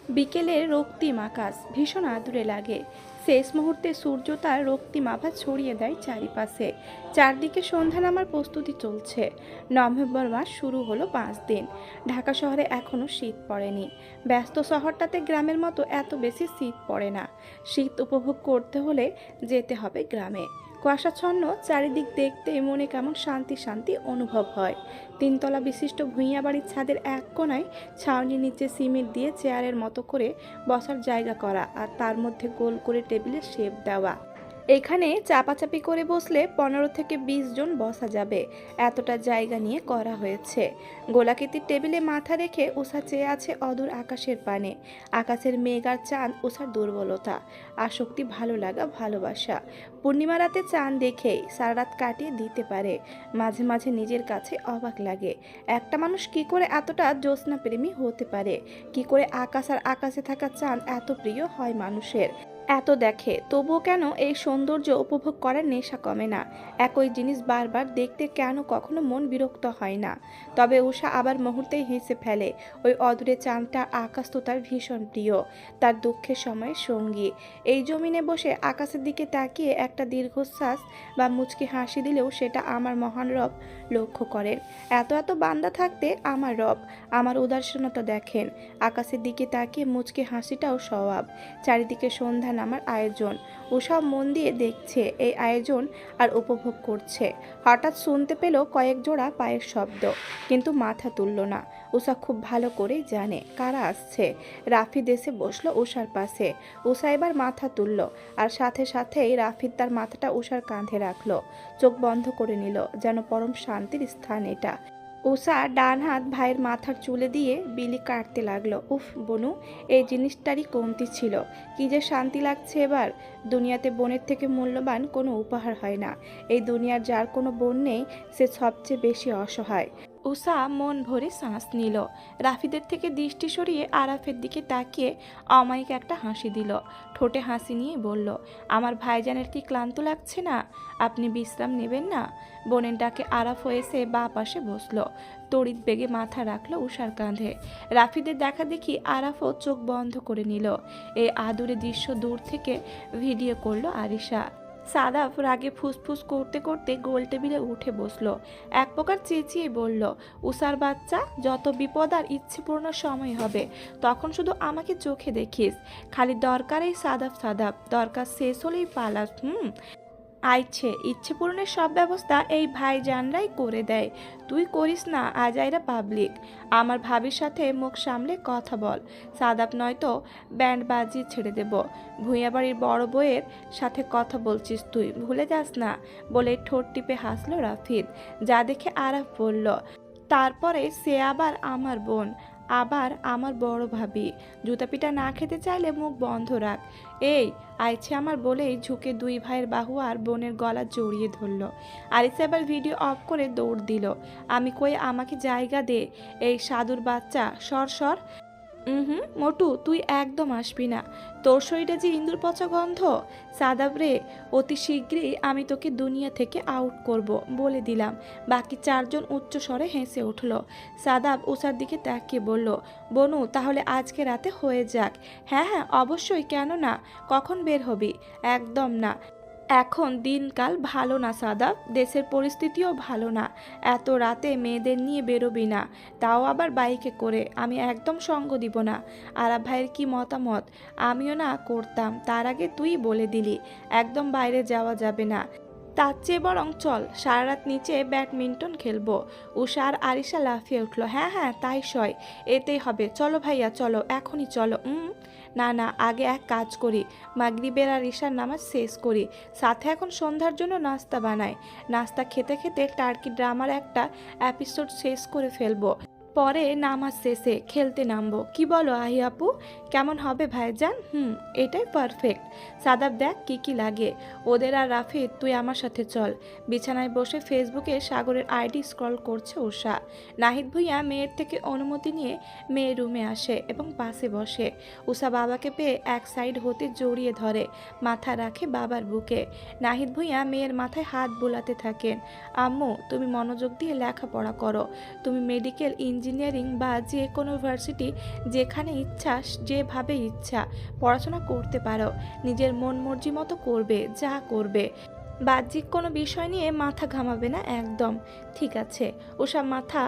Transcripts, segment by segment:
বিকেলের রক্তিম আকাশ ভীষণ আদুরে লাগে। শেষ মুহূর্তে সূর্য তার রক্তিম আভা ছড়িয়ে দেয় চারিপাশে। চারদিকে সন্ধ্যা নামার প্রস্তুতি চলছে। নভেম্বর মাস শুরু হলো 5 দিন। ঢাকা শহরে এখনো শীত পড়েনি। ব্যস্ত শহরটাতে গ্রামের মতো এত বেশি শীত পড়ে না। শীত উপভোগ করতে হলে যেতে হবে গ্রামে। কুয়াশাচ্ছন্ন চারিদিক দেখতে মনে কেমন শান্তি শান্তি অনুভব হয়। তিনতলা বিশিষ্ট ভূঁইয়া বাড়ির ছাদের এক কোণায় ছাউনির নিচে সিমেন্ট দিয়ে চেয়ারের মতো করে বসার জায়গা করা, আর তার মধ্যে গোল করে টেবিলে শেপ দেওয়া। এখানে চাপাচাপি করে বসলে 15 থেকে 20 জন বসা যাবে, এতটা জায়গা নিয়ে করা হয়েছে। গোলাকৃতির টেবিলে মাথা রেখে উষা চেয়ে আছে অদূর আকাশের পানে। আকাশের মেঘ আর চাঁদ উষার দুর্বলতা, আসক্তি, ভালো লাগা, ভালোবাসা। পূর্ণিমা রাতে চাঁদ দেখেই সারা রাত কাটিয়ে দিতে পারে। মাঝে মাঝে নিজের কাছে অবাক লাগে, একটা মানুষ কি করে এতটা জ্যোৎস্না প্রেমী হতে পারে, কি করে আকাশ আর আকাশে থাকা চাঁদ এত প্রিয় হয় মানুষের। এত দেখে তবুও কেন এই সৌন্দর্য উপভোগ করার নেশা কমে না। একই জিনিস বারবার দেখতে কেন কখনো মন বিরক্ত হয় না। তবে উষা আবার মুহূর্তেই হেসে ফেলে। ওই অদূরে চাঁদটা আকাশ তো তার ভীষণ প্রিয়, তার দুঃখের সময় সঙ্গী। এই জমিনে বসে আকাশের দিকে তাকিয়ে একটা দীর্ঘশ্বাস বা মুচকি হাসি দিলেও সেটা আমার মহান রব লক্ষ্য করেন। এত এত বান্দা থাকতে আমার রব আমার উদাসীনতা দেখেন। আকাশের দিকে তাকিয়ে মুচকি হাসিটাও স্বভাব। চারিদিকে সন্ধ্যা নামার আয়োজন। ওসব মন দিয়ে দেখছে এই আয়োজন আর উপভোগ করছে। হঠাৎ শুনতে পেল কয়েক জোড়া পায়ের শব্দ, কিন্তু মাথা তুলল না। উষা খুব ভালো করেই জানে কারা আসছে। রাফিদ এসে বসলো উষার পাশে। উষা এবার মাথা তুলল, আর সাথে সাথেই রাফিদ তার মাথাটা উষার কাঁধে রাখলো। চোখ বন্ধ করে নিল, যেন পরম শান্তির স্থান এটা। উষা ডান হাত ভাইয়ের মাথার চুলে দিয়ে বিলি কাটতে লাগলো। উফ বনু, এই জিনিসটারই কমতি ছিল। কি যে শান্তি লাগছে এবার। দুনিয়াতে বোনের থেকে মূল্যবান কোনো উপহার হয় না। এই দুনিয়ার যার কোনো বোন নেই, সে সবচেয়ে বেশি অসহায়। উষা মন ভরে শ্বাস নিল। রাফিদের থেকে দৃষ্টি সরিয়ে আরাফের দিকে তাকিয়ে অমায়িক একটা হাসি দিল। ঠোঁটে হাসি নিয়ে বলল, আমার ভাইজানের কি ক্লান্ত লাগছে না? আপনি বিশ্রাম নেবেন না? বোনের ডাকে আরাফ হয়েছে বা পাশে বসলো। তড়িৎ বেগে মাথা রাখলো উষার কাঁধে। রাফিদের দেখা দেখি আরাফও চোখ বন্ধ করে নিল। এই আদুরে দৃশ্য দূর থেকে ভিডিও করলো আরিশা। সাদাফ রাগে ফুসফুস করতে করতে গোল টেবিলে উঠে বসলো। এক প্রকার চেঁচিয়ে বলল, উষার বাচ্চা, যত বিপদ আর ইচ্ছেপূর্ণ সময় হবে তখন শুধু আমাকে চোখে দেখিস। খালি দরকার এই সাদাফ সাদাফ, দরকার শেষ হলেই পালাস। আইছে ইচ্ছে পূরণের সব ব্যবস্থা এই ভাইজানরাই করে দেয়। তুই করিস না আজাইরা পাবলিক। আমার ভাবির সাথে মুখ সামলে কথা বল। সাদাপ নয়তো ব্যান্ড বাজিয়ে ছেড়ে দেব। ভূঁইয়া বাড়ির বড় বউয়ের সাথে কথা বলছিস তুই, ভুলে যাস না। বলে ঠোঁট টিপে হাসলো রাফিদ। যা দেখে আরাফ বলল, তারপরে সে আবার আমার বোন, আবার আমার বড় ভাবি। জুতাপিটা না খেতে চাইলে মুখ বন্ধ রাখ। এই আইছে আমার বলেই ঝুঁকে দুই ভাইয়ের বাহু আর বোনের গলা জড়িয়ে ধরল। আরিসা এবার ভিডিও অফ করে দৌড় দিল। আমি কই, আমাকে জায়গা দে। এই সাধুর বাচ্চা, সর সর। মোটু, তুই একদম আসবি না। তোর শরীরে যে ইঁদুর পচা গন্ধ। সাদাব রে, অতি শীঘ্রই আমি তোকে দুনিয়া থেকে আউট করব বলে দিলাম। বাকি চারজন উচ্চ স্বরে হেসে উঠল। সাদাব উষার দিকে তাকিয়ে বলল, বনু, তাহলে আজকে রাতে হয়ে যাক। হ্যাঁ হ্যাঁ অবশ্যই, কেন না? কখন বের হবি? একদম না, এখন দিনকাল ভালো না সাদাব, দেশের পরিস্থিতিও ভালো না। এত রাতে মেয়েদের নিয়ে বেরোবি না, তাও আবার বাইকে করে। আমি একদম সঙ্গ দিব না। আরাব ভাইয়ের কি মতামত আমিও না করতাম, তার আগে তুই বলে দিলি একদম বাইরে যাওয়া যাবে না। তার চেয়ে বরং চল সারা রাত নিচে ব্যাডমিন্টন খেলবো। উষা আর আরিশা লাফিয়ে উঠলো। হ্যাঁ হ্যাঁ তাই সয়, এতেই হবে। চলো ভাইয়া চলো, এখনই চলো। না না, আগে এক কাজ করি, মাগরিবের আর ঈশার নামাজ শেষ করি, সাথে এখন সন্ধ্যার জন্য নাস্তা বানাই। নাস্তা খেতে খেতে টার্কি ড্রামার একটা এপিসোড শেষ করে ফেলবো, পরে নামাজ শেষে খেলতে নামবো। কি বলো আহি আপু, কেমন হবে ভাইজান? এটাই পারফেক্ট। সাদাব দেখ কি কি লাগে ওদের। আর রাফিদ, তুই আমার সাথে চল। বিছানায় বসে ফেসবুকে সাগরের আইডি স্ক্রল করছে উষা। নাহিদ ভুঁইয়া মেয়ের থেকে অনুমতি নিয়ে মেয়ের রুমে আসে এবং পাশে বসে। উষা বাবাকে পেয়ে এক সাইড হতে জড়িয়ে ধরে, মাথা রাখে বাবার বুকে। নাহিদ ভুঁইয়া মেয়ের মাথায় হাত বোলাতে থাকেন। আম্মু, তুমি মনোযোগ দিয়ে লেখাপড়া করো। তুমি মেডিকেল ইঞ্জিনিয়ার ইঞ্জিনিয়ারিং বা যে কোনো ভার্সিটি, যেখানে ইচ্ছা যেভাবে ইচ্ছা পড়াশোনা করতে পারো। নিজের মন মর্জি মতো করবে, যা করবে। বাহ্যিক কোনো বিষয় নিয়ে মাথা ঘামাবে না একদম। ঠিক আছে। ওসব মাথা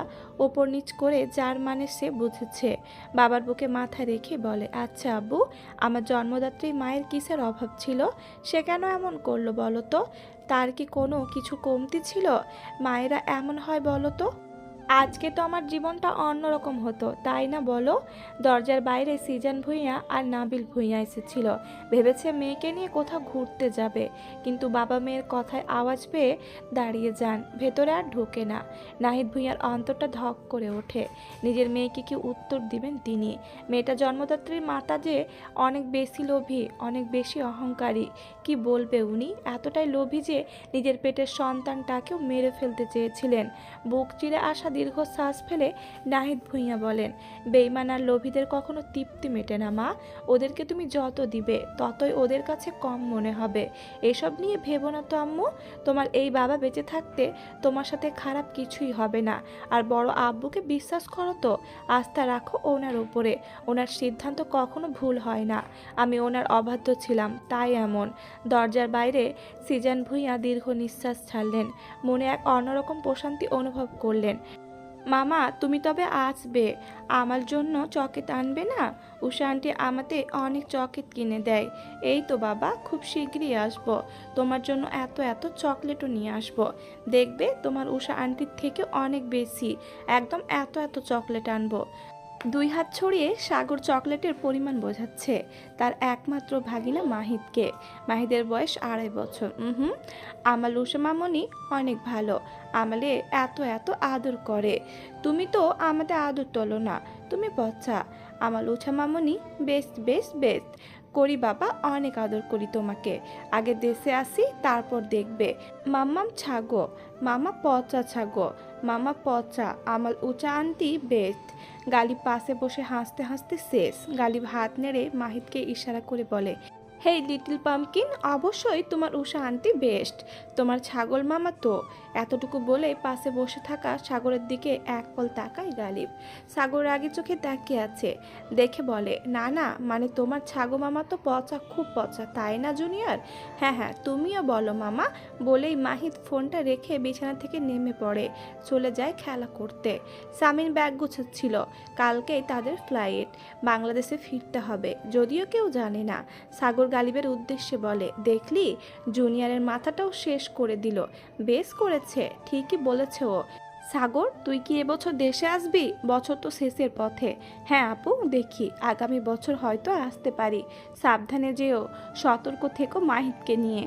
ওপর নিচ করে যার মানে সে বুঝেছে। বাবার বুকে মাথা রেখে বলে, আচ্ছা আব্বু, আমার জন্মদাত্রী মায়ের কিসের অভাব ছিল? সে কেন এমন করলো বলো তো? তার কি কোনো কিছু কমতি ছিল? মায়েরা এমন হয় বলো তো? আজকে তো আমার জীবনটা অন্যরকম হতো, তাই না বলো? দরজার বাইরে সিজান ভূঁইয়া আর নাবিল ভূঁইয়া এসেছিল। ভেবেছে মেয়েকে নিয়ে কোথাও ঘুরতে যাবে, কিন্তু বাবা মেয়ের কথায় আওয়াজ পেয়ে দাঁড়িয়ে যান, ভেতরে আর ঢোকে না। নাহিদ ভূঁইয়ার অন্তরটা ধক করে ওঠে। নিজের মেয়েকে কি উত্তর দিবেন তিনি? মেয়েটা জন্মদাত্রীর মাতা যে অনেক বেশি লোভী, অনেক বেশি অহংকারী। কি বলবে উনি? এতটাই লোভী যে নিজের পেটের সন্তানটাকেও মেরে ফেলতে চেয়েছিলেন। বুক চিরে আসা দীর্ঘশ্বাস ফেলে নাহিদ ভূঁইয়া বলেন, বেঈমান আর লোভীদের কখনো তৃপ্তি মেটে না মা। ওদেরকে তুমি যত দিবে ততই ওদের কাছে কম মনে হবে। এসব নিয়ে ভেবো না তো আম্মু। তোমার এই বাবা বেঁচে থাকতে তোমার সাথে খারাপ কিছুই হবে না। আর বড় আব্বুকে বিশ্বাস করো তো, আস্থা রাখো ওনার উপরে। ওনার সিদ্ধান্ত কখনো ভুল হয় না। আমি ওনার অবাধ্য ছিলাম, তাই এমন। দরজার বাইরে সিজান ভূঁইয়া দীর্ঘ নিঃশ্বাস ছাড়লেন। মনে এক অন্যরকম প্রশান্তি অনুভব করলেন। মামা, তুমি তবে আসবে? আমার জন্য চকলেট আনবে না? উষা আন্টি আমাতে অনেক চকলেট কিনে দেয়। এই তো বাবা, খুব শীঘ্রই আসবো। তোমার জন্য এত এত চকলেটও নিয়ে আসবো। দেখবে তোমার উষা আন্টির থেকে অনেক বেশি। একদম এত এত চকলেট আনবো। দুই হাত ছড়িয়ে সাগর চকলেটের পরিমাণ বোঝাচ্ছে তার একমাত্র ভাগিনা মাহিদকে। মাহিদের বয়স 2.5 বছর। আমার লুসা মামনি অনেক ভালো। আমালে এত এত আদর করে। তুমি তো আমাদের আদর তোলো না, তুমি বচ্চা। আমার লুচা মামনি বেস্ট বেস্ট বেস্ট করি বাবা, অনেক আদর করি তোমাকে। আগে দেশে আসি, তারপর দেখবে। মাম্মাম ছাগো, মামা পচা ছাগো, মামা পচা। আমার উঁচা আন্টি বেস্ট। গালিব পাশে বসে হাসতে হাসতে শেষ। গালিব হাত নেড়ে মাহিদকে ইশারা করে বলে, হেই লিটল পাম্পকিন, অবশ্যই তোমার উষা আন্টি বেস্ট। তোমার ছাগল মামা তো। এতটুকু বলে পাশে বসে থাকা সাগরের দিকে এক পল তাকায় গালিব। সাগর আগে চোখে তাকিয়ে আছে। দেখে বলে, না না, মানে তোমার ছাগল মামা তো পচা, খুব পচা, তাই না জুনিয়র? হ্যাঁ হ্যাঁ, তুমিও বলো মামা। বলেই মাহিদ ফোনটা রেখে বিছানা থেকে নেমে পড়ে, চলে যায় খেলা করতে। সামিন ব্যাগ গুছাচ্ছিল। কালকেই তাদের ফ্লাইট, বাংলাদেশে ফিরতে হবে। যদিও কেউ জানে না। সাগর গালিবের উদ্দেশ্যে বলে, দেখলি, জুনিয়রের মাথাটাও শেষ করে দিল। বেশ করেছে, ঠিকই বলেছে ও। সাগর, তুই কি এবছর দেশে আসবি? বছর তো শেষের পথে। হ্যাঁ আপু, দেখি আগামী বছর হয়তো আসতে পারি। সাবধানে যেও, সতর্ক থেকো মাহিদকে নিয়ে।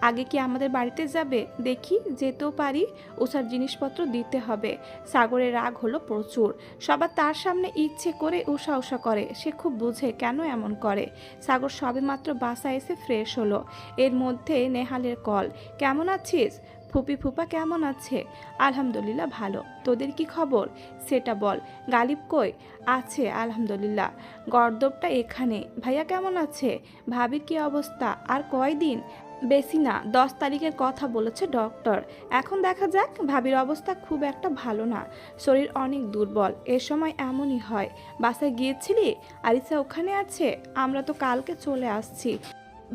আগে কি আমাদের বাড়িতে যাবে? দেখি, যেতেও পারি। ওসার জিনিসপত্র দিতে হবে। সাগরের রাগ হলো প্রচুর। সবার তার সামনে ইচ্ছে করে উষা উষা করে। সে খুব বুঝে কেন এমন করে। সাগর সবেমাত্র বাসায় এসে ফ্রেশ হলো। এর মধ্যে নেহালের কল। কেমন আছিস? ফুপি ফুপা কেমন আছে? আলহামদুলিল্লাহ ভালো। তোদের কি খবর সেটা বল। গালিব কই? আছে আলহামদুলিল্লাহ। গর্দবটা এখানে। ভাইয়া কেমন আছে? ভাবির কি অবস্থা? আর কয়দিন? বেশি না, 10 তারিখের কথা বলেছে ডক্টর। এখন দেখা যাক। ভাবির অবস্থা খুব একটা ভালো না, শরীর অনেক দুর্বল। এ সময় এমনই হয়। বাসায় গিয়েছিলি? আরিসা ওখানে আছে? আমরা তো কালকে চলে আসছি।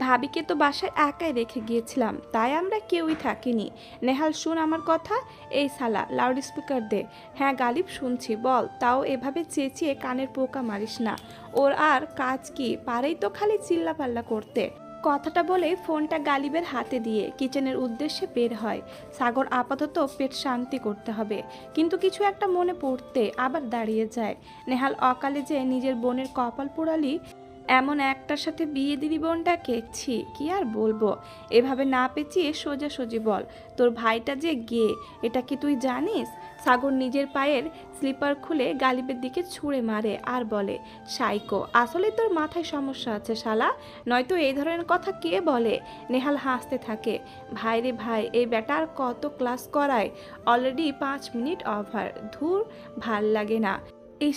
ভাবিকে তো বাসায় একাই রেখে গিয়েছিলাম, তাই আমরা কেউই থাকিনি। নেহাল, শুন আমার কথা। এই শালা, লাউড স্পিকার দে। হ্যাঁ গালিব, শুনছি, বল। তাও এভাবে চেঁচিয়ে কানের পোকা মারিস না। ওর আর কাজ কি, পারেই তো খালি চিল্লাপাল্লা করতে। কথাটা বলে ফোনটা গালিবের হাতে দিয়ে কিচেনের উদ্দেশ্যে বের হয়। সাগর আপাতত পেট শান্তি করতে হবে, কিন্তু কিছু একটা মনে পড়তে আবার দাঁড়িয়ে যায়। নেহাল অকালে যে নিজের বোনের কপাল পোড়ালি, এমন একটার সাথে বিয়ে দিলি বোনটাকে, ছি, কি আর বলবো। এভাবে না পেঁচিয়ে সোজাসুজি বল, তোর ভাইটা যে গে, এটা কি তুই জানিস? সাগর নিজের পায়ের স্লিপার খুলে গালিবের দিকে ছুঁড়ে মারে আর বলে, সাইকো, আসলে তোর মাথায় সমস্যা আছে শালা, নয়তো এই ধরনের কথা কে বলে? নেহাল হাসতে থাকে। ভাই রে ভাই, এই বেটা আর কত ক্লাস করায়? Already 5 minute over. ধুর, ভাল লাগে না।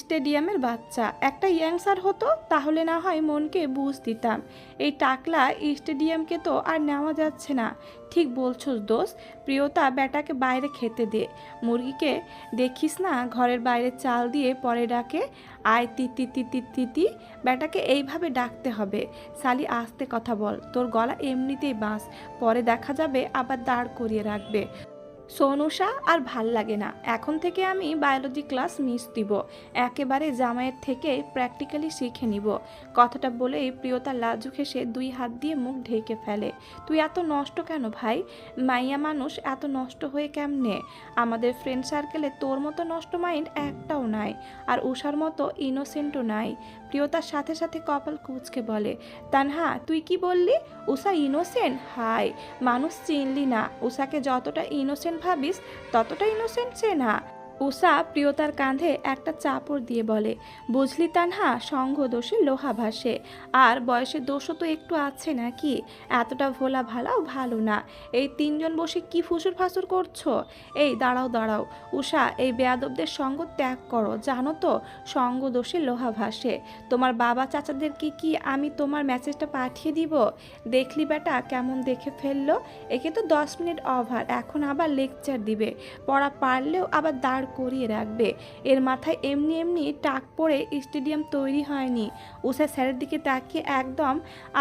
স্টেডিয়ামের বাচ্চা একটা ইয়াংসার হতো তাহলে না হয় মনকে বুঝ দিতাম। এই টাকলা স্টেডিয়ামকে তো আর নেওয়া যাচ্ছে না। ঠিক বলছোস দোষ। প্রিয়তা বেটাকে বাইরে খেতে দে। মুরগিকে দেখিস না ঘরের বাইরে চাল দিয়ে পরে ডাকে, আয় তিতি তিতি তিতি। বেটাকে এইভাবে ডাকতে হবে। সালি আস্তে কথা বল, তোর গলা এমনিতেই বাঁশ, পরে দেখা যাবে আবার দাঁড় করিয়ে রাখবে। সোনুষা আর ভাল লাগে না, এখন থেকে আমি বায়োলজি ক্লাস মিস দিব, একেবারে জামাইয়ের থেকে প্র্যাকটিক্যালি শিখে নিব। কথাটা বলেই প্রিয়তা লাজুক হেসে 2 হাত দিয়ে মুখ ঢেকে ফেলে। তুই এত নষ্ট কেন ভাই? মাইয়া মানুষ এত নষ্ট হয়ে কেমনে? আমাদের ফ্রেন্ড সার্কেলে তোর মতো নষ্ট মাইন্ড একটাও নাই, আর উষার মতো ইনোসেন্টও নাই। প্রিয়তার সাথে সাথে কপাল কুঁচকে বলে, তানহা তুই কি বললি? উষা ইনোসেন্ট? হাই, মানুষ চিনলি না। উষাকে যতটা ইনোসেন্ট ভাবিস ততটা ইনোসেন্ট সে না। উষা প্রিয়তার কাঁধে একটা চাপড় দিয়ে বলে, বুঝলি তানহা, সঙ্গ দোষে লোহা ভাসে, আর বয়সের দোষও তো একটু আছে নাকি? এতটা ভোলা ভালাও ভালো না। এই 3 জন বসে কি ফুসুর ফাসুর করছো? এই দাঁড়াও দাঁড়াও, উষা এই বেয়াদবদের সঙ্গ ত্যাগ করো, জানো তো সঙ্গ দোষে লোহা ভাসে। তোমার বাবা চাচাদেরকে কি আমি তোমার মেসেজটা পাঠিয়ে দিব? দেখলি বেটা কেমন দেখে ফেললো। একে তো 10 মিনিট ওভার, এখন আবার লেকচার দিবে। পড়া পারলেও আবার দাঁড় করিয়ে রাখবে। এর মাথায় এমনি এমনি টাক পড়ে স্টেডিয়াম তৈরি হয়নি। উষা স্যারের দিকে তাকিয়ে একদম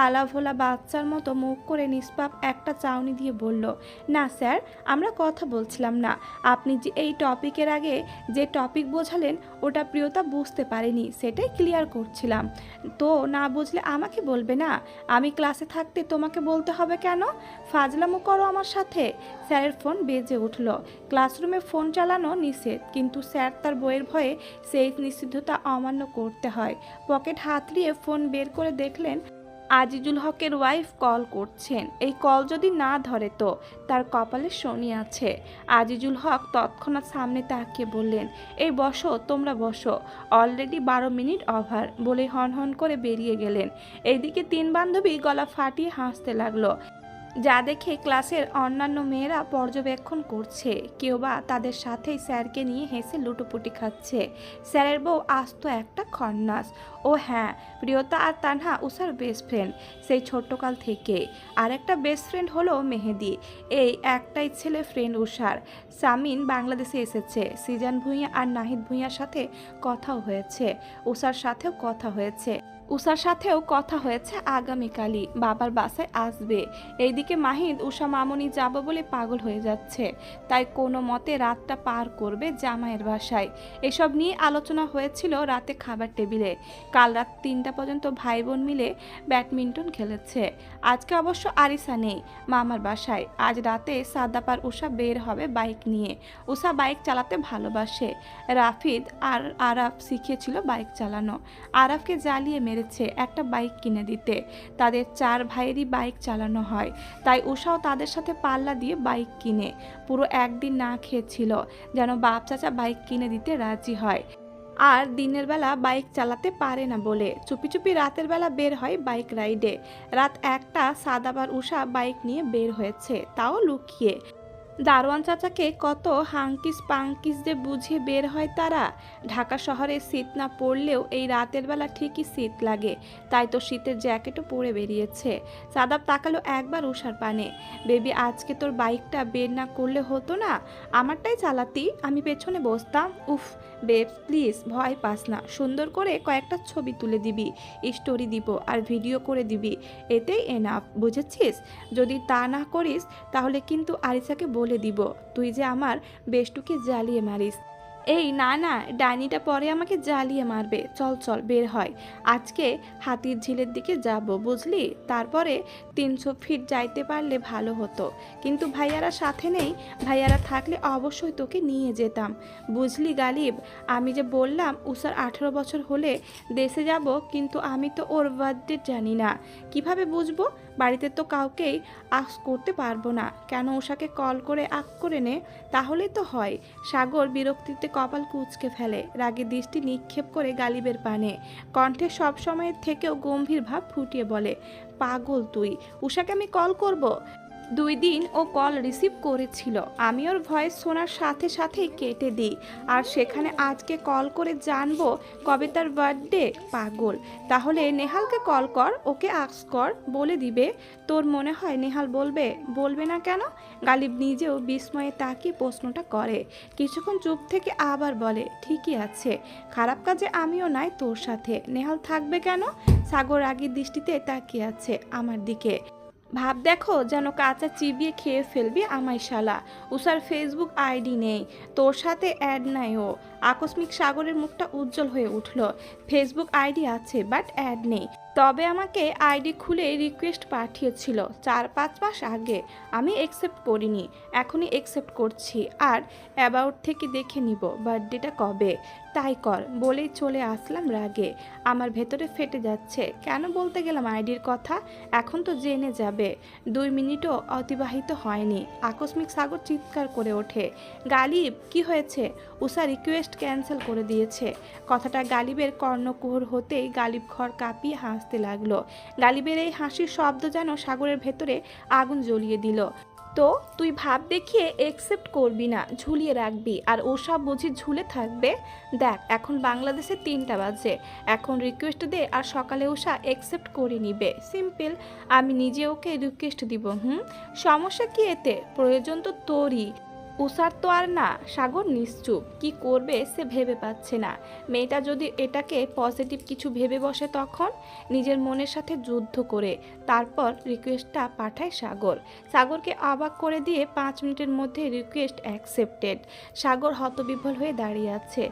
আলাভোলা বাচ্চার মতো মুখ করে নিষ্পাপ একটা চাউনি দিয়ে বলল, না স্যার, আমরা কথা বলছিলাম না। আপনি যে এই টপিকের আগে যে টপিক বোঝালেন ওটা প্রিয়তা বুঝতে পারেনি, সেটাই ক্লিয়ার করছিলাম। তো না বুঝলে আমাকে বলবে না? আমি ক্লাসে থাকতে তোমাকে বলতে হবে কেন? ফাজলামো করো আমার সাথে। স্যারের ফোন বেজে উঠল। ক্লাসরুমে ফোন চালানো নিষেধ, কিন্তু স্যার তার বইয়ের ভয়ে সেই নিষিদ্ধতা অমান্য করতে হয়। পকেট হাতড়িয়ে ফোন বের করে দেখলেন আজিজুল হকের ওয়াইফ কল করছেন। এই কল যদি না ধরে তো তার কপালে শনি আছে। আজিজুল হক তৎক্ষণাৎ সামনে তাকিয়ে বললেন, এই বসো, তোমরা বসো, অলরেডি 12 মিনিট ওভার, বলে হন হন করে বেরিয়ে গেলেন। এইদিকে 3 বান্ধবী গলা ফাটিয়ে হাসতে লাগলো, যা দেখে ক্লাসের অন্যান্য মেয়েরা পর্যবেক্ষণ করছে। কেউ বা তাদের সাথেই স্যারকে নিয়ে হেসে লুটোপুটি খাচ্ছে। স্যারের বউ আস্ত একটা খন্নাস। ও হ্যাঁ, প্রিয়তা আর তানহা উষার বেস্ট ফ্রেন্ড সেই ছোট্টকাল থেকে। আর একটা বেস্ট ফ্রেন্ড হলো মেহেদি। এই একটাই ছেলে ফ্রেন্ড উষার। সামিন বাংলাদেশে এসেছে। সিজান ভুঁইয়া আর নাহিদ ভুঁইয়ার সাথে কথাও হয়েছে। উষার সাথেও কথা হয়েছে। উষার সাথেও কথা হয়েছে আগামীকালই বাবার বাসায় আসবে। এইদিকে মাহিদ উষা মামনি যাব বলে পাগল হয়ে যাচ্ছে, তাই কোনো মতে রাতটা পার করবে জামাইয়ের বাসায়। এসব নিয়ে আলোচনা হয়েছিল রাতে খাবার টেবিলে। কাল রাত 3টা পর্যন্ত ভাই বোন মিলে ব্যাডমিন্টন খেলেছে। আজকে অবশ্য আরিসা নেই মামার বাসায়। আজ রাতে সাদাপার উষা বের হবে বাইক নিয়ে। উষা বাইক চালাতে ভালোবাসে। রাফিদ আর আরাফ শিখিয়েছিল বাইক চালানো। আরাফকে জ্বালিয়ে মেরেছে একটা বাইক কিনে দিতে। তাদের 4 ভাইয়েরই বাইক চালানো হয়, তাই উষাও তাদের সাথে পাল্লা দিয়ে বাইক কিনে পুরো একদিন না খেয়েছিল, যেন বাপ চাচা বাইক কিনে দিতে রাজি হয়। আর দিনের বেলা বাইক চালাতে পারে না বলে চুপি চুপি রাতের বেলা বের হয় বাইক রাইডে। রাত 1টা সাদাবার উষা বাইক নিয়ে বের হয়েছে, তাও লুকিয়ে। দারোয়ান চাচাকে কত হাঙ্কিস পাঙ্কিস যে বুঝে বের হয় তারা। ঢাকা শহরে শীত না পড়লেও এই রাতের বেলা ঠিকই শীত লাগে, তাই তো শীতের জ্যাকেটও পরে বেরিয়েছে। সাদাব তাকালো একবার উষার পানে। বেবি, আজকে তোর বাইকটা বের না করলে হতো না? আমারটাই চালাতি, আমি পেছনে বসতাম। উফ বেব প্লিজ, ভয় পাস না, সুন্দর করে কয়েকটা ছবি তুলে দিবি, স্টোরি দিব আর ভিডিও করে দিবি, এতেই এনাফ, বুঝেছিস? যদি তা না করিস তাহলে কিন্তু আরিসাকে বলে দিব তুই যে আমার বেষ্টুকে জ্বালিয়ে মারিস। এই না না, ডাইনিটা পরে আমাকে জ্বালিয়ে মারবে। চল চল বের হয়, আজকে হাতির ঝিলের দিকে যাব, বুঝলি? তারপরে 300 ফিট যাইতে পারলে ভালো হতো, কিন্তু ভাইয়ারা সাথে নেই। ভাইয়ারা থাকলে অবশ্যই তোকে নিয়ে যেতাম, বুঝলি গালিব? আমি যে বললাম উষার 18 বছর হলে দেশে যাব, কিন্তু আমি তো ওর বার্থডে জানি না, কিভাবে বুঝবো? বাড়িতে তো কাউকেই আস করতে পারবো না। কেন উষাকে কল করে আগ করে নে, তাহলেই তো হয়। সাগর বিরক্তিতে কপাল কুঁচকে ফেলে, রাগে দৃষ্টি নিক্ষেপ করে গালিবের পানে। কণ্ঠে সব সময়ের থেকেও গম্ভীর ভাব ফুটিয়ে বলে, পাগল তুই? উষাকে আমি কল করব? 2 দিন ও কল রিসিভ করেছিল, আমি ওর ভয়েস শোনার সাথে সাথেই কেটে দিই। আর সেখানে আজকে কল করে জানবো কবে তার বার্থডে? পাগল। তাহলে নেহালকে কল কর, ওকে আস্ক কর, বলে দিবে। তোর মনে হয় নেহাল বলবে? বলবে না কেন? গালিব নিজেও বিস্ময়ে তাকিয়ে প্রশ্নটা করে। কিছুক্ষণ চুপ থেকে আবার বলে, ঠিকই আছে, খারাপ কাজে আমিও নাই তোর সাথে, নেহাল থাকবে কেন? সাগর রাগের দৃষ্টিতে তাকিয়ে আছে আমার দিকে। ভাব দেখো যেন কাঁচা চিবিয়ে খেয়ে ফেলবি আমায় শালা। উষার ফেসবুক আইডি নেই, তোর সাথে অ্যাড নাই ও। আকস্মিক সাগরের মুখটা উজ্জ্বল হয়ে উঠল। ফেসবুক আইডি আছে বাট অ্যাড নেই। তবে আমাকে আইডি খুলে রিকোয়েস্ট পাঠিয়েছিল 4-5 মাস আগে, আমি একসেপ্ট করিনি, এখনই একসেপ্ট করছি। আর অ্যাবাউট থেকে দেখে নিব বার্থডেটা কবে, তাই কর বলেই চলে আসলাম রাগে। আমার ভেতরে ফেটে যাচ্ছে, কেন বলতে গেলাম আইডির কথা, এখন তো জেনে যাবে। 2 মিনিটও অতিবাহিত হয়নি, আকস্মিক সাগর চিৎকার করে ওঠে, গালিব কি হয়েছে? উষা রিকোয়েস্ট ক্যান্সেল করে দিয়েছে। কথাটা গালিবের কর্ণকুহর হতেই গালিব ঘর কাঁপিয়ে হাসতে লাগলো। গালিবের এই হাসির শব্দ যেন সাগরের ভেতরে আগুন জ্বলিয়ে দিল। তো তুই ভাব দেখিয়ে একসেপ্ট করবি না, ঝুলিয়ে রাখবি, আর ওসব বুঝি ঝুলে থাকবে? দেখ এখন বাংলাদেশে 3টা বাজে, এখন রিকোয়েস্ট দে আর সকালে ওষা একসেপ্ট করে নিবে, সিম্পল। আমি নিজে ওকে রিকোয়েস্ট দিব। সমস্যা কি এতে? প্রয়োজন তো তোরই। উষার তো আর না। সাগর নিশ্চুপ, কি করবে সে ভেবে পাচ্ছে না। মেয়েটা যদি এটাকে পজিটিভ কিছু ভেবে বসে, তখন নিজের মনের সাথে যুদ্ধ করে তারপর রিকোয়েস্টটা পাঠায় সাগর। সাগরকে অবাক করে দিয়ে 5 মিনিটের মধ্যে রিকোয়েস্ট অ্যাকসেপ্টেড। সাগর হতবিহ্বল হয়ে দাঁড়িয়ে আছে।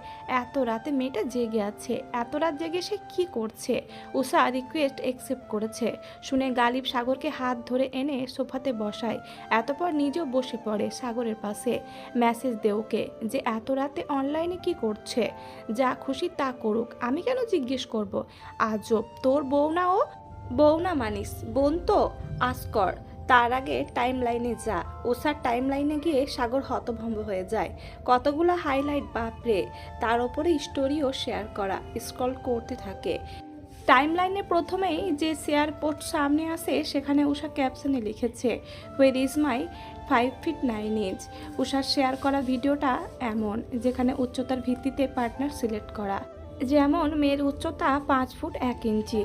এত রাতে মেয়েটা জেগে আছে, এত রাত জেগে সে কি করছে? উষা রিকোয়েস্ট অ্যাকসেপ্ট করেছে শুনে গালিব সাগরকে হাত ধরে এনে সোফাতে বসায়। এতপর নিজেও বসে পড়ে সাগরের পাশে। মেসেজ দে ওকে যে এত রাতে অনলাইনে কি করছে, যা খুশি তা করুক, আমি কেন জিজ্ঞেস করব? আজব, তোর বউ না ও? বউ না মানিস, বোন তো। আসকর, তার আগে টাইম লাইনে যা। ওসার টাইম লাইনে গিয়ে সাগর হতভম্ব হয়ে যায়। কতগুলো হাইলাইট, বাপরে! তার ওপরে স্টোরিও শেয়ার করা, স্ক্রল করতে থাকে। টাইমলাইনে প্রথমেই যে শেয়ার পোস্ট সামনে আসে সেখানে উষা ক্যাপশনে লিখেছে, where is my 5 feet 9 inch. উষার শেয়ার করা ভিডিওটা এমন, যেখানে উচ্চতার ভিত্তিতে পার্টনার সিলেক্ট করা। যেমন মেয়ের উচ্চতা 5 ফুট 1 ইঞ্চি,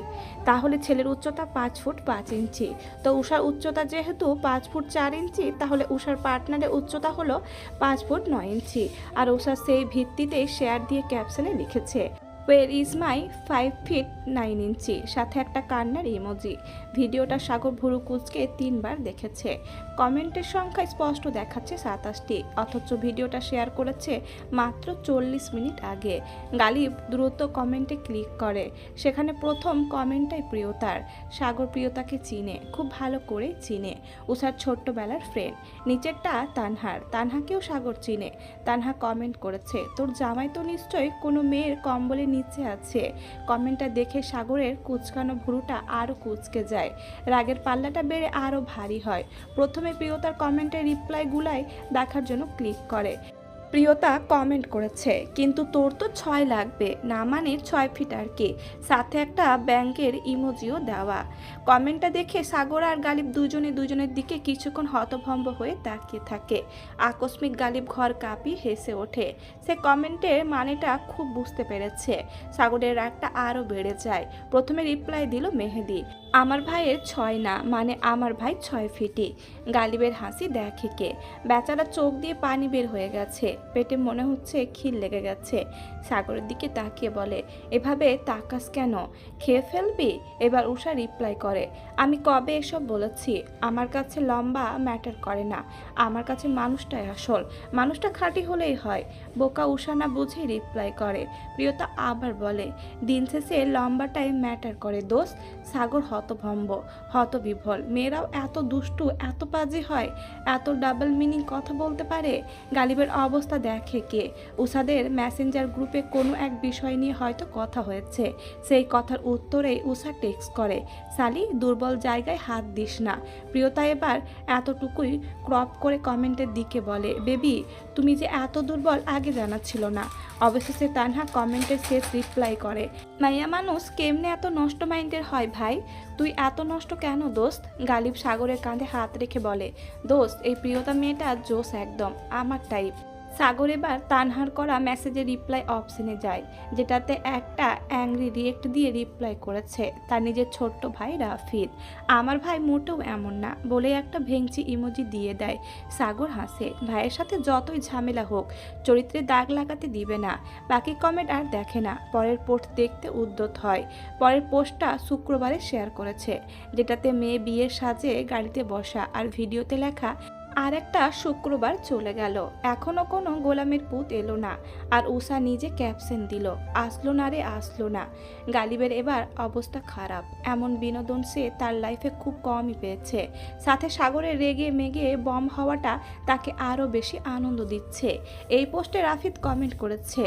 তাহলে ছেলের উচ্চতা 5 ফুট 5 ইঞ্চি। তো উষার উচ্চতা যেহেতু 5 ফুট 4 ইঞ্চি, তাহলে উষার পার্টনারের উচ্চতা হলো 5 ফুট 9 ইঞ্চি। আর উষা সেই ভিত্তিতে শেয়ার দিয়ে ক্যাপশনে লিখেছে, ওয়ের ইজ মাই 5 ফিট 9 ইঞ্চি, সাথে একটা কান্নার ইমোজি। ভিডিওটা সাগর ভুরু কুচকে 3 বার দেখেছে। কমেন্টের সংখ্যা স্পষ্ট দেখাচ্ছে 27টি, অথচ ভিডিওটা শেয়ার করেছে মাত্র 40 মিনিট আগে। গালিব দ্রুত কমেন্টে ক্লিক করে। সেখানে প্রথম কমেন্টটাই প্রিয়তার। সাগর প্রিয়তাকে চিনে, খুব ভালো করে চিনে। উষার ছোট্টবেলার ফ্রেন্ড। নিচেরটা তানহার, তানহাকেও সাগর চিনে। তানহা কমেন্ট করেছে, তোর জামাই তো নিশ্চয়ই কোনো মেয়ের কম্বলে নিচে আছে। কমেন্টটা দেখে সাগরের কুচকানো ভুরুটা আরও কুচকে যায়, রাগের পাল্লাটা বেড়ে আরও ভারী হয়। প্রথমে প্রিয়তার কমেন্টের রিপ্লাইগুলাই দেখার জন্য ক্লিক করে। প্রিয়তা কমেন্ট করেছে, কিন্তু তোর তো 6 লাগবে না, মানে 6 ফিট আর কি, সাথে একটা ব্যাংকের ইমোজিও দেওয়া। কমেন্টটা দেখে সাগর আর গালিব দুজনের দিকে কিছুক্ষণ হতভম্ব হয়ে তাকিয়ে থাকে। আকস্মিক গালিব ঘর কাঁপিয়ে হেসে ওঠে। সে কমেন্টের মানেটা খুব বুঝতে পেরেছে। সাগরের রাগটা আরও বেড়ে যায়। প্রথমে রিপ্লাই দিল মেহেদি, আমার ভাইয়ের 6 না, মানে আমার ভাই 6 ফিটই। গালিবের হাসি দেখে কে, বেচারা চোখ দিয়ে পানি বের হয়ে গেছে, পেটে মনে হচ্ছে খিল লেগে গেছে। সাগরের দিকে তাকিয়ে বলে, এভাবে তাকাস কেন, খেয়ে ফেলবি? এবার উষা রিপ্লাই করে, আমি কবে এসব বলেছি? আমার কাছে লম্বা ম্যাটার করে না, আমার কাছে মানুষটাই আসল, মানুষটা খাঁটি হলেই হয়। বোকা উষা না বুঝেই রিপ্লাই করে। প্রিয়তা আবার বলে, দিন শেষে লম্বাটাই ম্যাটার করে দোস্ত। সাগর হতভম্ব, হতবিহ্বল। মেয়েরাও এত দুষ্টু, এত বাজে হয়, এত ডাবল মিনিং কথা বলতে পারে? গালিবের অবস্থা দেখে কে। উষাদের মেসেঞ্জার গ্রুপে কোনো এক বিষয় নিয়ে হয়তো কথা হয়েছে। সেই কথার উত্তরেই উষা টেক্সট করে, সালি দুর্বল জায়গায় হাত দিস না। প্রিয়তা এবার এতটুকুই ক্রপ করে কমেন্টের দিকে বলে, বেবি তুমি যে এত দুর্বল আগে জানা ছিল না। অবশেষে তানহা কমেন্টের শেষ রিপ্লাই করে, মাইয়া মানুষ কেমনে এত নষ্ট মাইন্ডের হয় ভাই, তুই এত নষ্ট কেন দোস্ত? গালিব সাগরের কাঁধে হাত রেখে বলে, দোস্ত এই প্রিয়তা মেয়েটা জোস একদম আমার টাইপ। সাগর এবার তানহার করা মেসেজের রিপ্লাই অপশনে যায়, যেটাতে একটা অ্যাংরি রিয়েক্ট দিয়ে রিপ্লাই করেছে তার নিজের ছোট্ট ভাই রাফিদ। আমার ভাই মোটেও এমন না বলে একটা ভেংচি ইমোজি দিয়ে দেয়। সাগর হাসে, ভাইয়ের সাথে যতই ঝামেলা হোক চরিত্রে দাগ লাগাতে দিবে না। বাকি কমেন্ট আর দেখে না, পরের পোস্ট দেখতে উদ্যত হয়। পরের পোস্টটা শুক্রবারে শেয়ার করেছে, যেটাতে মেয়ে বিয়ের সাজে গাড়িতে বসা আর ভিডিওতে লেখা, আর একটা শুক্রবার চলে গেল, এখনো কোনো গোলামের পুত এলো না। আর উষা নিজে ক্যাপশন দিল, আসলো না রে আসলো না। গালিবের এবার অবস্থা খারাপ, এমন বিনোদন সে তার লাইফে খুব কমই পেয়েছে। সাথে সাগরের রেগে মেগে বম হওয়াটা তাকে আরও বেশি আনন্দ দিচ্ছে। এই পোস্টে রাফিদ কমেন্ট করেছে,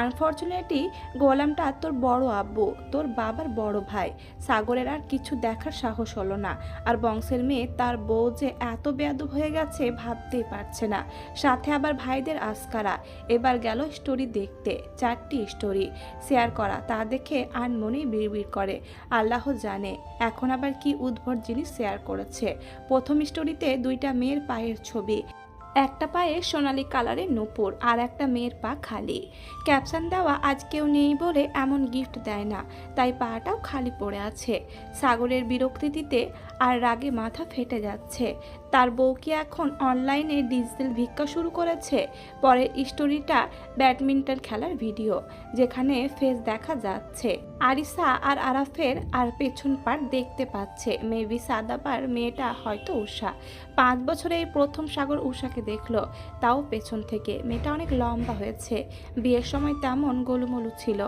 আনফর্চুনেটলি গোলামটা তোর বড় আব্বু, তোর বাবার বড় ভাই। সাগরের আর কিছু দেখার সাহস হলো না, আর বংশের মেয়ে তার বউ যে এত বেয়াদব হয়ে গেছে ভাবতেই পারছে না। সাথে আবার ভাইদের আস্কারা। এবার গেল স্টোরি দেখতে, 4টি স্টোরি শেয়ার করা, তা দেখে আনমনেই বিড়বিড় করে, আল্লাহ জানে এখন আবার কি উদ্ভট জিনিস শেয়ার করেছে। প্রথম স্টোরিতে 2টা মেয়ের পায়ের ছবি, একটা পায়ে সোনালি কালারের নূপুর আর একটা মেয়ের পা খালি। ক্যাপশন দেওয়া, আজ কেউ নেই বলে এমন গিফট দেয় না, তাই পাটাও খালি পড়ে আছে। সাগরের বিরক্তিতে আর রাগে মাথা ফেটে যাচ্ছে, তার বউ কি এখন অনলাইনে ডিজিটাল ভিক্ষা শুরু করেছে। পরের স্টোরিটা ব্যাডমিন্টন খেলার ভিডিও, যেখানে ফেস দেখা যাচ্ছে আরিসা আর আরাফের, আর পেছন পাড় দেখতে পাচ্ছে মেবি সাদাপার মেয়েটা হয়তো উষা। 5 বছরে এই প্রথম সাগর উষাকে দেখলো, তাও পেছন থেকে। মেয়েটা অনেক লম্বা হয়েছে, বিয়ের সময় তেমন গোলুমলু ছিল,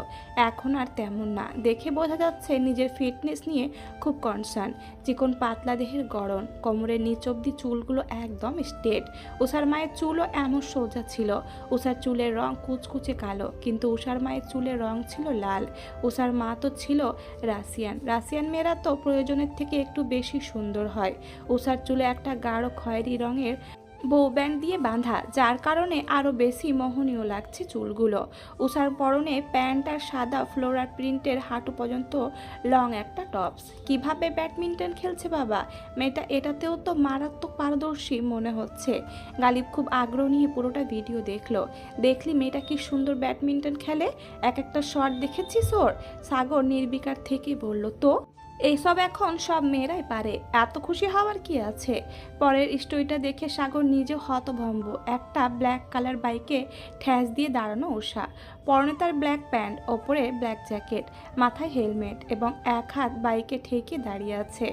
এখন আর তেমন না। দেখে বোঝা যাচ্ছে নিজের ফিটনেস নিয়ে খুব কনসার্ন। চিকন পাতলা দেহের গড়ন, কোমরের নিচ অব্দি চুলগুলো একদম স্ট্রেট। উষার মায়ের চুলও এমন সোজা ছিল। উষার চুলের রং কুচকুচে কালো, কিন্তু উষার মায়ের চুলের রং ছিল লাল। উষার মা তো ছিল রাশিয়ান মেয়েরা তো প্রয়োজনের থেকে একটু বেশি সুন্দর হয়। উষার চুলে একটা গাঢ় খয়েরি রঙের বউ ব্যান্ড দিয়ে বাঁধা, যার কারণে আরও বেশি মোহনীয় লাগছে চুলগুলো। উষার পরনে প্যান্ট আর সাদা ফ্লোরাল প্রিন্টের হাঁটু পর্যন্ত লং একটা টপস। কিভাবে ব্যাডমিন্টন খেলছে বাবা, মেয়েটা এটাতেও তো মারাত্মক পারদর্শী মনে হচ্ছে। গালিব খুব আগ্রহ নিয়ে পুরোটা ভিডিও দেখলি মেয়েটা কি সুন্দর ব্যাডমিন্টন খেলে, এক একটা শট দেখেছিস ওর? সাগর নির্বিকার থেকে বলল, তো এইসব এখন সব মেয়েরাই পারে, এত খুশি হওয়ার কি আছে? পরের স্টোরিটা দেখে সাগর নিজেও হতভম্ব। একটা ব্ল্যাক কালার বাইকে ঠ্যাস দিয়ে দাঁড়ানো উষা, পরনে তার ব্ল্যাক প্যান্ট, ওপরে ব্ল্যাক জ্যাকেট, মাথায় হেলমেট এবং এক হাত বাইকে ঠেকে দাঁড়িয়ে আছে।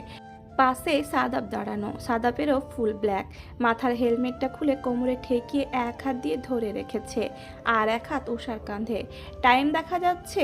পাশে সাদাব দাঁড়ানো, সাদাবেরও ফুল ব্ল্যাক, মাথার হেলমেটটা খুলে কোমরে ঠেকিয়ে এক হাত দিয়ে ধরে রেখেছে আর এক হাত উষার কাঁধে। টাইম দেখা যাচ্ছে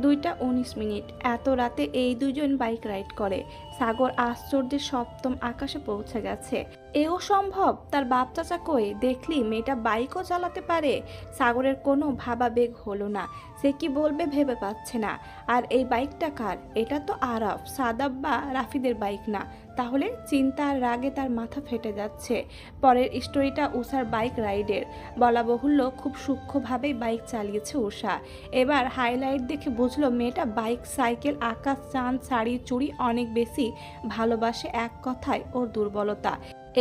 2:19। এত রাতে এই দুজন বাইক রাইড করে। সাগর আশ্চর্যের সপ্তম আকাশে পৌঁছে গেছে। এও সম্ভব? তার বাপ চাচা কই? দেখলি মেয়েটা বাইকও চালাতে পারে। সাগরের কোনো ভাবাবেগ হলো না, সে কি বলবে ভেবে পাচ্ছে না। আর এই বাইকটা কার? এটা তো আরাফ, সাদাব বা রাফিদের বাইক না। তাহলে চিন্তার রাগে তার মাথা ফেটে যাচ্ছে। পরের স্টোরিটা উষার বাইক রাইডের, বলা বহুল্য খুব সূক্ষ্মভাবেই বাইক চালিয়েছে উষা। এবার হাইলাইট দেখে বুঝলো মেয়েটা বাইক, সাইকেল, আকাশ, চাঁদ, শাড়ি, চুড়ি অনেক বেশি ভালোবাসে, এক কথায় ওর দুর্বলতা।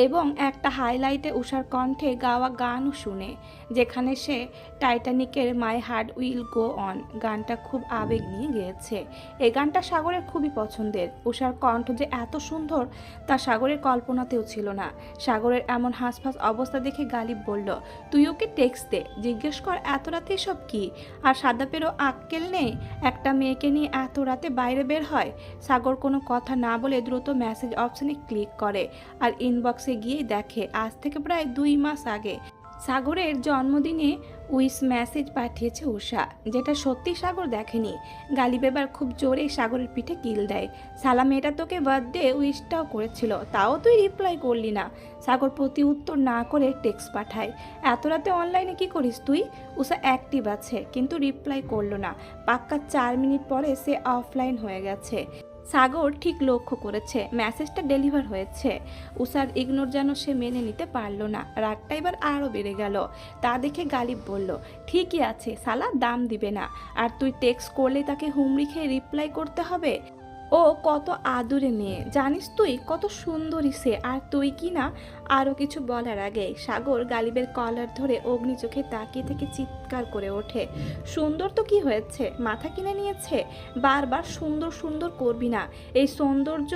এবং একটা হাইলাইটে উষার কণ্ঠে গাওয়া গানও শুনে, যেখানে সে টাইটানিকের my heart will go on গানটা খুব আবেগ নিয়ে গেয়েছে। এই গানটা সাগরের খুবই পছন্দের। উষার কণ্ঠ যে এত সুন্দর তা সাগরের কল্পনাতেও ছিল না। সাগরের এমন হাঁসফাঁস অবস্থা দেখে গালিব বলল, তুই ওকে টেক্সট দে, জিজ্ঞেস কর এত রাতে এসব কি। আর সাদাপেরও আক্কেল নেই, একটা মেয়েকে নিয়ে এত রাতে বাইরে বের হয়। সাগর কোনো কথা না বলে দ্রুত মেসেজ অপশনে ক্লিক করে আর ইনবক্সে গিয়ে দেখে আজ থেকে প্রায় 2 মাস আগে সাগরের জন্মদিনে উইশ মেসেজ পাঠিয়েছে উষা, যেটা সত্যি সাগর দেখেনি। গালিব এবার খুব জোরে সাগরের পিঠে কিল দেয়। সালাম, এটা তোকে বার্থডে উইশটাও করেছিল, তাও তুই রিপ্লাই করলি না। সাগর প্রতি উত্তর না করে টেক্সট পাঠায়, এত রাতে অনলাইনে কি করিস তুই? উষা অ্যাক্টিভ আছে কিন্তু রিপ্লাই করলো না। পাক্কা 4 মিনিট পরে সে অফলাইন হয়ে গেছে। সাগর ঠিক লক্ষ্য করেছে মেসেজটা ডেলিভার হয়েছে। উষার ইগনোর যেন সে মেনে নিতে পারল না, রাগটা এবার আরও বেড়ে গেল। তা দেখে গালিব বলল, ঠিকই আছে, সালা দাম দিবে না, আর তুই টেক্সট করলে তাকে হুমড়ি খেয়ে রিপ্লাই করতে হবে। ও কত আদুরে মেয়ে জানিস তুই, কত সুন্দরী সে, আর তুই কি না। আরও কিছু বলার আগে সাগর গালিবের কলার ধরে অগ্নি চোখে তাকিয়ে থেকে চিৎকার করে ওঠে, সুন্দর তো কি হয়েছে, মাথা কিনে নিয়েছে, বারবার সুন্দর সুন্দর করবি না। এই সৌন্দর্য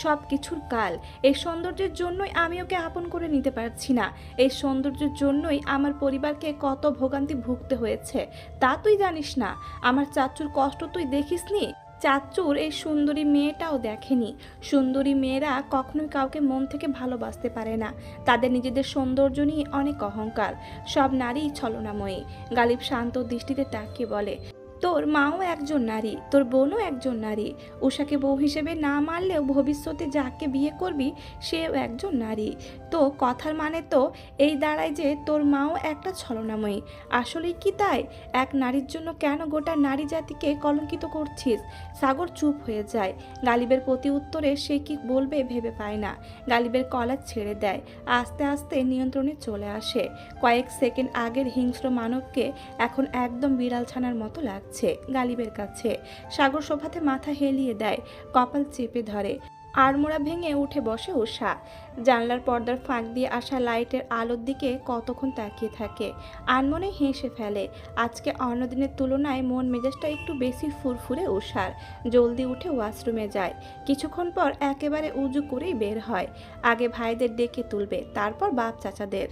সব কিছুর কাল। এই সৌন্দর্যের জন্যই আমি ওকে আপন করে নিতে পারছি না। এই সৌন্দর্যের জন্যই আমার পরিবারকে কত ভোগান্তি ভুগতে হয়েছে। তা তুই জানিস না, আমার চাচুর কষ্ট তুই দেখিসনি। চাচুর এই সুন্দরী মেয়েটাও দেখেনি। সুন্দরী মেয়েরা কখনোই কাউকে মন থেকে ভালোবাসতে পারে না, তাদের নিজেদের সৌন্দর্য নিয়ে অনেক অহংকার। সব নারীই ছলনাময়ী। গালিব শান্ত দৃষ্টিতে তাকিয়ে বলে, তোর মাও একজন নারী, তোর বোনও একজন নারী। উষাকে বউ হিসেবে না মানলেও ভবিষ্যতে যাকে বিয়ে করবি সেও একজন নারী। তো কথার মানে তো এই দাঁড়ায় যে তোর মাও একটা ছলনাময়ী। আসলেই কি তাই? এক নারীর জন্য কেন গোটা নারী জাতিকে কলঙ্কিত করছিস? সাগর চুপ হয়ে যায়। গালিবের প্রতি উত্তরে সে কি বলবে ভেবে পায় না। গালিবের কলার ছেড়ে দেয়, আস্তে আস্তে নিয়ন্ত্রণে চলে আসে। কয়েক সেকেন্ড আগের হিংস্র মানবকে এখন একদম বিড়াল ছানার মতো লাগছে গালিবের কাছে। সাগর সোফাতে মাথা হেলিয়ে দেয়, কপাল চেপে ধরে। আড়মোড়া ভেঙে উঠে বসে উষা। জানলার পর্দার ফাঁক দিয়ে আসা লাইটের আলোর দিকে কতক্ষণ তাকিয়ে থাকে, আনমনে হেসে ফেলে। আজকে অন্যদিনের তুলনায় মন মেজাজটা একটু বেশি ফুরফুরে উষার। জলদি উঠে ওয়াশরুমে যায়। কিছুক্ষণ পর একেবারে উজু করেই বের হয়। আগে ভাইদের ডেকে তুলবে, তারপর বাপ চাচাদের।